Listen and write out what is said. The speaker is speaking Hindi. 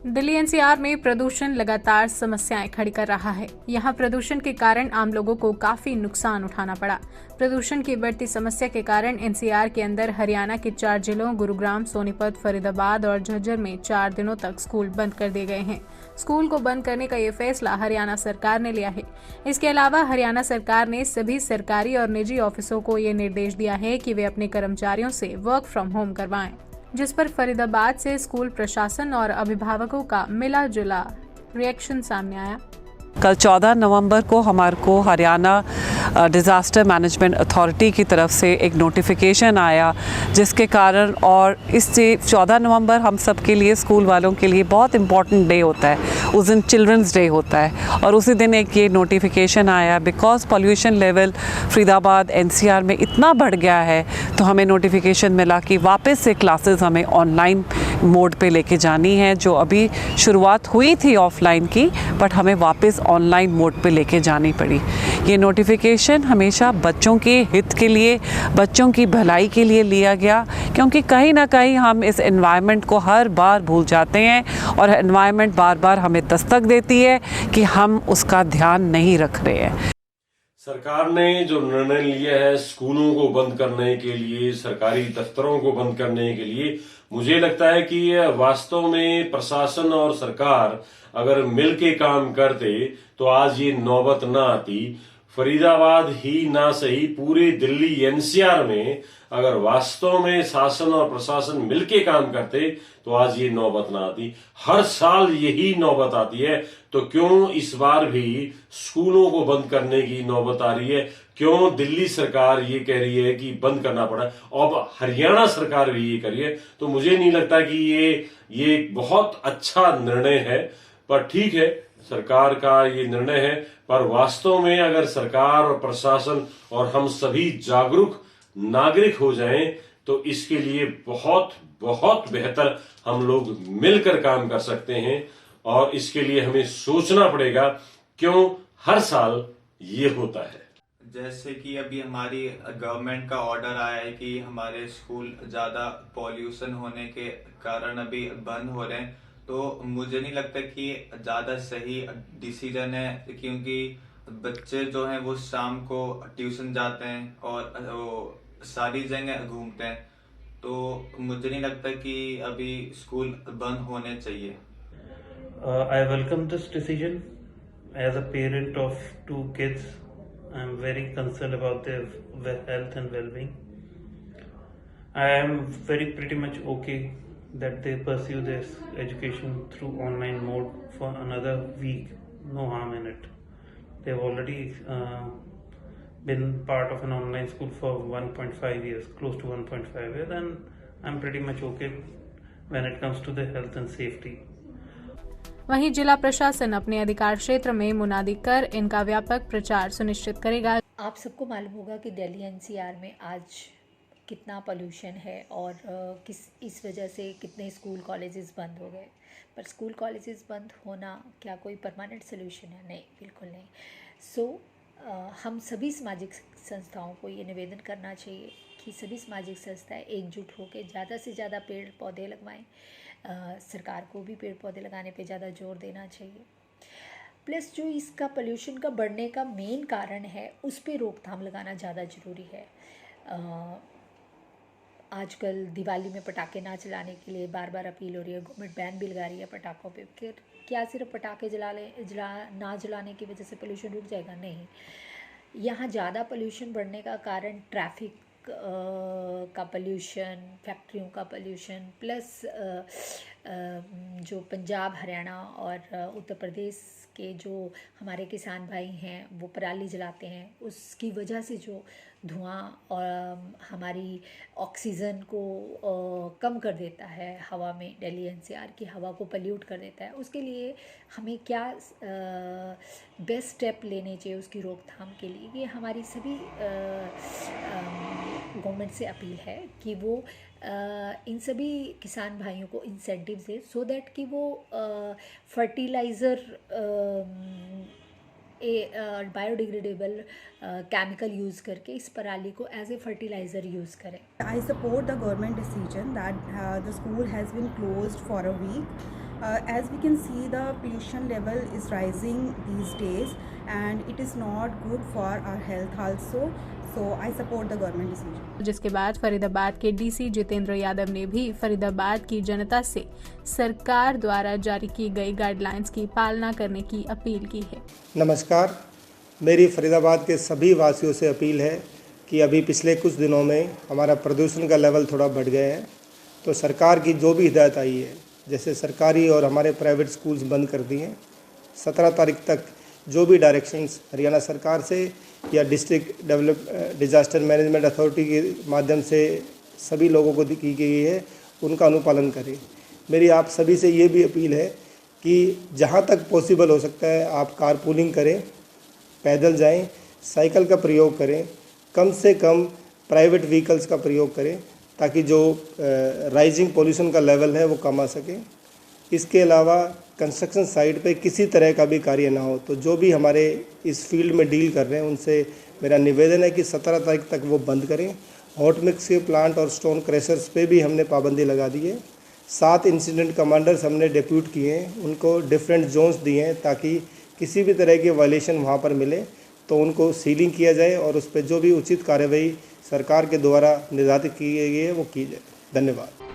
दिल्ली एनसीआर में प्रदूषण लगातार समस्याएं खड़ी कर रहा है। यहां प्रदूषण के कारण आम लोगों को काफी नुकसान उठाना पड़ा। प्रदूषण की बढ़ती समस्या के कारण एनसीआर के अंदर हरियाणा के 4 जिलों गुरुग्राम, सोनीपत, फरीदाबाद और झज्जर में 4 दिनों तक स्कूल बंद कर दिए गए हैं। स्कूल को बंद करने का ये फैसला हरियाणा सरकार ने लिया है। इसके अलावा हरियाणा सरकार ने सभी सरकारी और निजी ऑफिसों को ये निर्देश दिया है कि वे अपने कर्मचारियों से वर्क फ्रॉम होम करवाएं, जिस पर फरीदाबाद से स्कूल प्रशासन और अभिभावकों का मिला जुला रिएक्शन सामने आया। कल 14 नवंबर को हमारे को हरियाणा डिज़ास्टर मैनेजमेंट अथॉरिटी की तरफ से एक नोटिफिकेशन आया, जिसके कारण और इससे 14 नवंबर हम सब के लिए, स्कूल वालों के लिए बहुत इम्पॉर्टेंट डे होता है। उस दिन चिल्ड्रंस डे होता है और उसी दिन एक ये नोटिफिकेशन आया because pollution level Faridabad NCR में इतना बढ़ गया है, तो हमें नोटिफिकेशन मिला कि वापस से क्लासेस हमें ऑनलाइन मोड पे लेके जानी है। जो अभी शुरुआत हुई थी ऑफलाइन की, बट हमें वापस ऑनलाइन मोड पे लेके जानी पड़ी। ये नोटिफिकेशन हमेशा बच्चों के हित के लिए, बच्चों की भलाई के लिए लिया गया, क्योंकि कहीं ना कहीं हम इस एनवायरनमेंट को हर बार भूल जाते हैं और एनवायरनमेंट बार बार हमें दस्तक देती है कि हम उसका ध्यान नहीं रख रहे हैं। सरकार ने जो निर्णय लिया है स्कूलों को बंद करने के लिए, सरकारी दफ्तरों को बंद करने के लिए, मुझे लगता है कि वास्तव में प्रशासन और सरकार अगर मिल के काम करते तो आज ये नौबत ना आती। फरीदाबाद ही ना सही, पूरे दिल्ली एनसीआर में अगर वास्तव में शासन और प्रशासन मिलके काम करते तो आज ये नौबत ना आती। हर साल यही नौबत आती है, तो क्यों इस बार भी स्कूलों को बंद करने की नौबत आ रही है? क्यों दिल्ली सरकार ये कह रही है कि बंद करना पड़ा, और हरियाणा सरकार भी ये कर रही है? तो मुझे नहीं लगता कि ये बहुत अच्छा निर्णय है, पर ठीक है, सरकार का ये निर्णय है। पर वास्तव में अगर सरकार और प्रशासन और हम सभी जागरूक नागरिक हो जाएं तो इसके लिए बहुत बहुत बेहतर हम लोग मिलकर काम कर सकते हैं। और इसके लिए हमें सोचना पड़ेगा क्यों हर साल ये होता है। जैसे कि अभी हमारी गवर्नमेंट का ऑर्डर आया है कि हमारे स्कूल ज्यादा पॉल्यूशन होने के कारण अभी बंद हो रहे हैं, तो मुझे नहीं लगता कि ज्यादा सही डिसीजन है, क्योंकि बच्चे जो हैं वो शाम को ट्यूशन जाते हैं और वो सारी जगह घूमते हैं, तो मुझे नहीं लगता कि अभी स्कूल बंद होने चाहिए। I welcome this decision. As a parent of 2 kids, I am very concerned about their health and well-being. I am pretty much okay that they pursue this education through online mode for another week. No harm in it. They've already been part of an online school for 1.5 years, close to 1.5 years, and I'm pretty much okay when it comes to their health and safety. वहीं जिला प्रशासन अपने अधिकार क्षेत्र में मुनादी कर इनका व्यापक प्रचार सुनिश्चित करेगा। आप सबको मालूम होगा कि दिल्ली एनसीआर में आज कितना पोल्यूशन है और इस वजह से कितने स्कूल कॉलेजेस बंद हो गए। पर स्कूल कॉलेजेस बंद होना क्या कोई परमानेंट सोल्यूशन है? नहीं, बिल्कुल नहीं। हम सभी सामाजिक संस्थाओं को ये निवेदन करना चाहिए कि सभी सामाजिक संस्थाएं एकजुट होकर ज़्यादा से ज़्यादा पेड़ पौधे लगवाएं। सरकार को भी पेड़ पौधे लगाने पे ज़्यादा जोर देना चाहिए। प्लस जो इसका पोल्यूशन का बढ़ने का मेन कारण है, उस पर रोकथाम लगाना ज़्यादा ज़रूरी है। आजकल दिवाली में पटाखे ना चलाने के लिए बार बार अपील हो रही है, गवर्नमेंट बैन भी लगा रही है पटाखों पे। क्या सिर्फ पटाखे ना जलाने की वजह से पोल्यूशन रुक जाएगा? नहीं। यहाँ ज़्यादा पोल्यूशन बढ़ने का कारण ट्रैफिक का पोल्यूशन, फैक्ट्रियों का पोल्यूशन, प्लस जो पंजाब, हरियाणा और उत्तर प्रदेश के जो हमारे किसान भाई हैं वो पराली जलाते हैं, उसकी वजह से जो धुआं और हमारी ऑक्सीजन को कम कर देता है हवा में, दिल्ली एनसीआर की हवा को पल्यूट कर देता है। उसके लिए हमें क्या बेस्ट स्टेप लेने चाहिए उसकी रोकथाम के लिए, ये हमारी सभी गवर्नमेंट से अपील है कि वो इन सभी किसान भाइयों को इंसेंटिव दे, सो दैट कि वो फर्टिलाइज़र बायोडिग्रेडेबल केमिकल यूज़ करके इस पराली को एज ए फर्टिलाइज़र यूज़ करें। I support the government decision that the school has been closed for a week As we can see, the pollution level is rising these days and it is not good for our health also. So I support the government decision. जिसके बाद फरीदाबाद के डीसी जितेंद्र यादव ने भी फरीदाबाद की जनता से सरकार द्वारा जारी की गई गाइडलाइंस की पालना करने की अपील की है। नमस्कार, मेरी फरीदाबाद के सभी वासियों से अपील है कि अभी पिछले कुछ दिनों में हमारा प्रदूषण का लेवल थोड़ा बढ़ गया है, तो सरकार की जो भी हिदायत आई है, जैसे सरकारी और हमारे प्राइवेट स्कूल्स बंद कर दिए हैं, 17 तारीख तक जो भी डायरेक्शंस हरियाणा सरकार से या डिस्ट्रिक्ट डिजास्टर मैनेजमेंट अथॉरिटी के माध्यम से सभी लोगों को की गई है, उनका अनुपालन करें। मेरी आप सभी से ये भी अपील है कि जहाँ तक पॉसिबल हो सकता है आप कारपूलिंग करें, पैदल जाएं, साइकिल का प्रयोग करें, कम से कम प्राइवेट व्हीकल्स का प्रयोग करें ताकि जो राइजिंग पोल्यूशन का लेवल है वो कम आ सके। इसके अलावा कंस्ट्रक्शन साइट पे किसी तरह का भी कार्य ना हो, तो जो भी हमारे इस फील्ड में डील कर रहे हैं उनसे मेरा निवेदन है कि 17 तारीख तक वो बंद करें। हॉट मिक्स के प्लांट और स्टोन क्रैशर्स पे भी हमने पाबंदी लगा दी है। 7 इंसिडेंट कमांडर्स हमने डिप्यूट किए हैं, उनको डिफरेंट जोन्स दिए हैं ताकि किसी भी तरह के वायलेशन वहाँ पर मिले तो उनको सीलिंग किया जाए और उस पर जो भी उचित कार्रवाई सरकार के द्वारा निर्धारित की गई है वो की जाए। धन्यवाद।